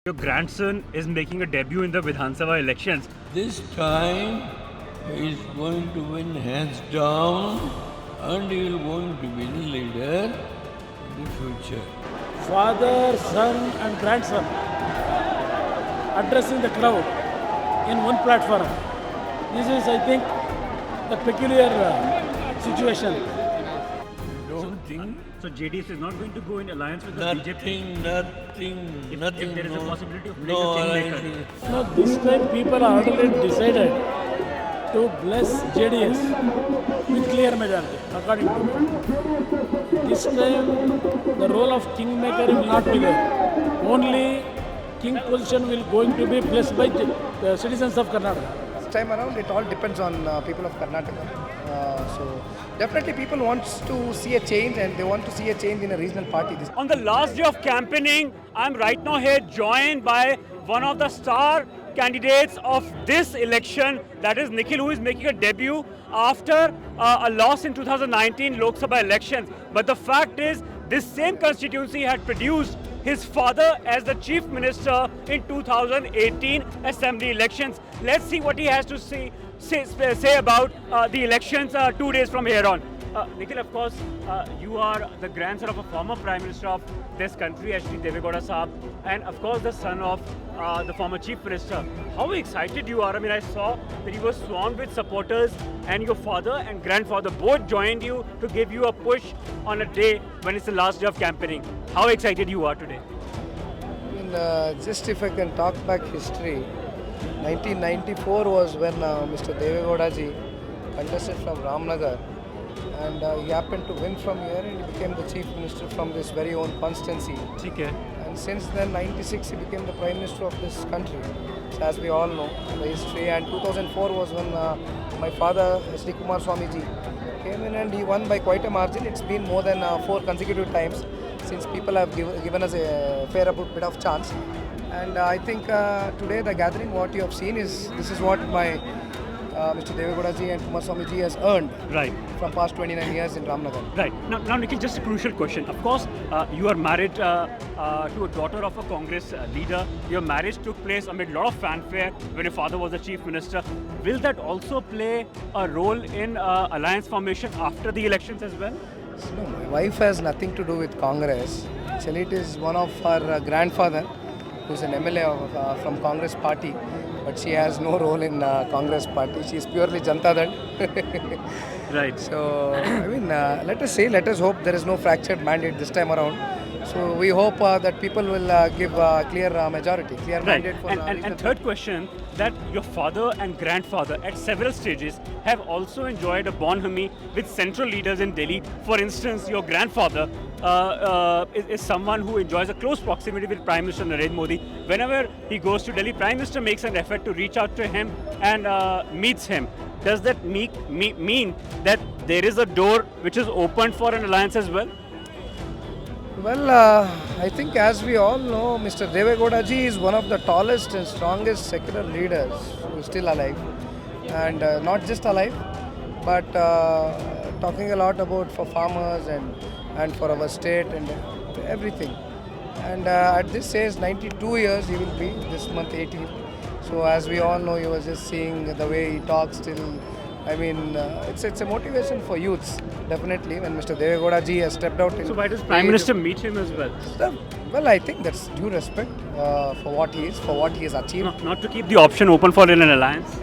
Your grandson is making a debut in the Vidhan Sabha elections. This time he is going to win hands down and he is going to be the leader in the future. Father, son and grandson addressing the crowd in one platform. This is, I think, the peculiar situation. Don't think So JDS is not going to go in alliance with the BJP. nothing. If there is a possibility of playing no a alliance. kingmaker. Now, this time people are already decided to bless JDS with clear majority, according to me. This time, the role of kingmaker will not be there. Only king position will going to be blessed by the citizens of Karnataka. This time around, it all depends on people of Karnataka. So definitely people want to see a change, and they want to see a change in a regional party. On the last day of campaigning, I'm right now here joined by one of the star candidates of this election, that is Nikhil, who is making a debut after a loss in 2019 Lok Sabha elections. But the fact is, this same constituency had produced his father as the Chief Minister in 2018 Assembly elections. Let's see what he has to say about the elections 2 days from here on. Nikhil, of course, you are the grandson of a former Prime Minister of this country, actually Deve Gowda Saab, and of course the son of the former Chief Minister. How excited you are? I mean, I saw that you were swarmed with supporters, and your father and grandfather both joined you to give you a push on a day when it's the last day of campaigning. How excited you are today? I mean, just if I can talk back history, 1994 was when Mr. Devegowda ji contested from Ramanagara, and he happened to win from here, and he became the Chief Minister from this very own constituency. Okay. And since then, 96, he became the Prime Minister of this country, so as we all know the history. And 2004 was when my father, H D Kumaraswamy ji, came in, and he won by quite a margin. It's been more than 4 consecutive times since people have given us a fair bit of chance. And I think today the gathering, what you have seen this is what my Mr. Devegowda ji and Kumaraswamy ji has earned Right. from past 29 years in Ramanagara. Right. Now, Nikhil, just a crucial question. Of course, you are married to a daughter of a Congress leader. Your marriage took place amid a lot of fanfare when your father was the Chief Minister. Will that also play a role in alliance formation after the elections as well? No, my wife has nothing to do with Congress. Actually, it is one of her grandfather, who's an MLA from Congress party, but she has no role in Congress party. She is purely Janata Dal. Right. So, I mean, let us hope there is no fractured mandate this time around. So we hope that people will give clear majority, clear Right. mandate for And third question, that your father and grandfather at several stages have also enjoyed a bonhomie with central leaders in Delhi. For instance, your grandfather is someone who enjoys a close proximity with Prime Minister Narendra Modi. Whenever he goes to Delhi, Prime Minister makes an effort to reach out to him and meets him. Does that mean that there is a door which is open for an alliance as well? Well, I think as we all know, Mr. Devegowda ji is one of the tallest and strongest secular leaders who is still alive. And not just alive, but talking a lot about for farmers and for our state and everything. And at this age, 92 years, he will be this month 18. So as we all know, you were just seeing the way he talks still. I mean, it's a motivation for youths, definitely, when Mr. Devegowda ji has stepped out. So why does Prime Minister meet him as well? Well, I think that's due respect for what he is, for what he has achieved. Not to keep the option open for an alliance?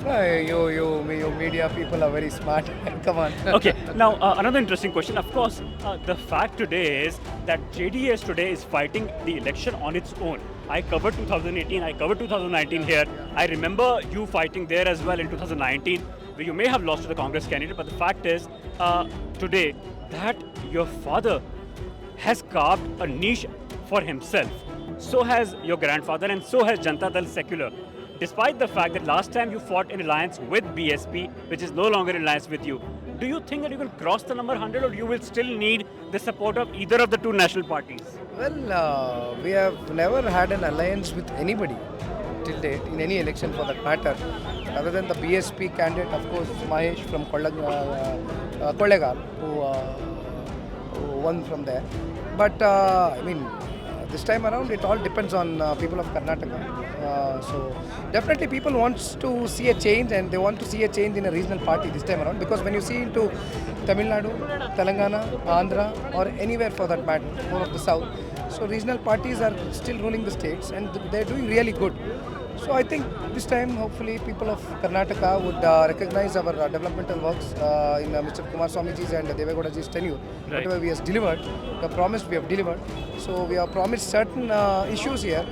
You media people are very smart. Come on. Okay, now another interesting question. Of course, the fact today is that JDS today is fighting the election on its own. I covered 2018, I covered 2019 here. I remember you fighting there as well in 2019, where you may have lost to the Congress candidate, but the fact is today that your father has carved a niche for himself. So has your grandfather, and so has Janata Dal Secular. Despite the fact that last time you fought in alliance with BSP, which is no longer in alliance with you, do you think that you will cross the number 100, or you will still need the support of either of the two national parties? Well, we have never had an alliance with anybody till date in any election for that matter. Other than the BSP candidate, of course, Mahesh from Kollegar, who won from there. But I mean, this time around, it all depends on people of Karnataka. So definitely people wants to see a change, and they want to see a change in a regional party this time around, because when you see into Tamil Nadu, Telangana, Andhra, or anywhere for that matter, more of the south, so regional parties are still ruling the states, and they're doing really good. So I think this time, hopefully, people of Karnataka would recognize our developmental works in Mr. Kumaraswamyji's and Devegowdaji's tenure. Right. Whatever we have delivered, the promise we have delivered. So we have promised certain issues here.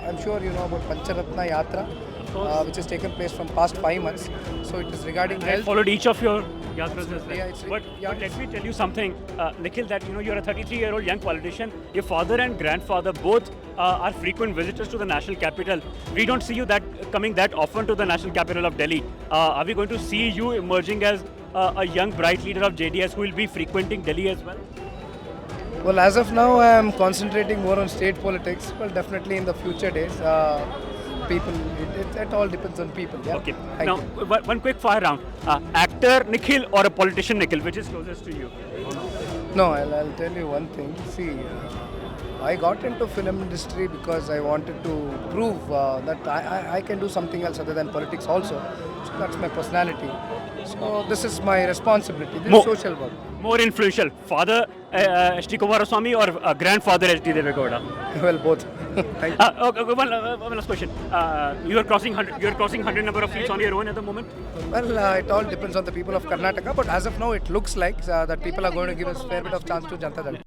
I'm sure you know about Pancharatna Yatra, which has taken place from past 5 months. So it is regarding I health. followed each of your yatras as well. Yeah, it's- but yeah. let me tell you something, Nikhil, that you're a 33-year-old young politician. Your father and grandfather both are frequent visitors to the national capital. We don't see you coming that often to the national capital of Delhi. Are we going to see you emerging as a young, bright leader of JDS who will be frequenting Delhi as well? Well, as of now, I am concentrating more on state politics. Well, definitely in the future days, people, it all depends on people. Yeah? Okay. Thank Now, you. one quick fire round. Actor Nikhil or a politician Nikhil? Which is closest to you? No, I'll tell you one thing. See, I got into film industry because I wanted to prove that I can do something else other than politics also. So that's my personality. So this is my responsibility. This is social work. More influential, father H D Kumaraswamy or grandfather H D Devegowda? Well, both. Thank you. Okay, one last question. You are crossing 100. You are crossing 100 number of seats on your own at the moment. Well, it all depends on the people of Karnataka, but as of now, it looks like that people are going to give us fair bit of chance to Janata Dal.